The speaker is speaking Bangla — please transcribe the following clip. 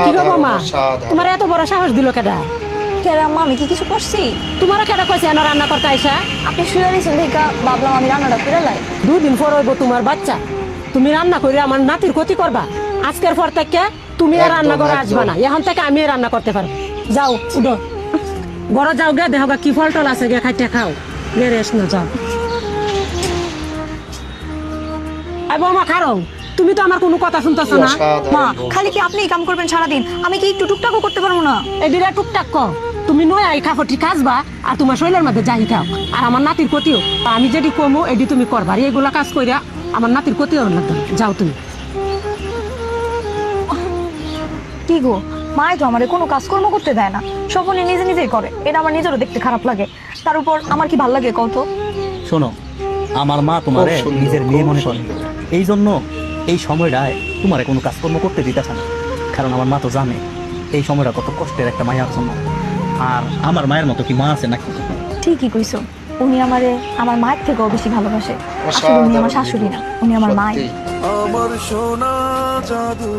কি গো মামা, অসাধারণ। তোমার এত বড় সাহস দিল কেডা? কেন আম্মা আমি কি কিছু করছি? তোমার কেডা কইছে এনে রান্না করতে আইসা? আপনি শুয়ে রয়েছেন দেখা ভাবলাম আমি রান্নাটা করে লাই। 2 দিন পর হইব তোমার বাচ্চা, তুমি রান্না করে আমার নাতির ক্ষতি করবা। আজকের পর থেকে তুমি আর একদম, রান্না করে আসবা একদম। না, এখন থেকে আমি রান্না করতে পারবো। যাও উঠো, ঘরে যাও গে, দেখো গা কি ফল টল আছে গে, খাইতে খাও গে, রেস্ট না যাও। আই বৌমা খারো, তুমি তো আমার কোনো কথা শুনতেছ না। মা অসাধারণ। খালি কি আপনিই কাম করবেন সারাদিন? আমি কি একটু টুকটাকও করতে পারবো না? এদিকে টুকটাক কর, তুমি নয় আই খাফটি কাজবা আর তোমার শরীরের মধ্যে যাই খাও, আর আমার নাতির ক্ষতিও। আমি যেটি কমু এটি তুমি করবা, আর এগুলা কাজ কইরা আমার নাতির ক্ষতিও লাগবে না। যাও তুমি। কি গো, মাই তো আমারে কোনো কাজকর্ম করতে দেয় না, সব উনি নিজে নিজেই করে। এটা আমার নিজেরও দেখতে খারাপ লাগে, তার উপর আমার কি ভাল লাগে কত? শোনো, আমার মা তোমারে খুব সুন্দর, নিজের মেয়ে খুব মনে করে, সুন্দর। এই জন্য এই সময়টায় তোমারে কোনো কাজকর্ম করতে দিতেছে না। কারণ আমার মা তো জানে এই সময়টা কত কষ্টের একটা মায়ের জন্য। আর আমার মায়ের মতো কি মা আছে নাকি? ঠিকই কইছো, উনি আমারে আমার মায়ের থেকেও বেশি ভালোবাসে। আসলে উনি আমার অসাধারণ। শাশুড়ি না, উনি আমার মাই। সত্যি। আমার সোনা জাদু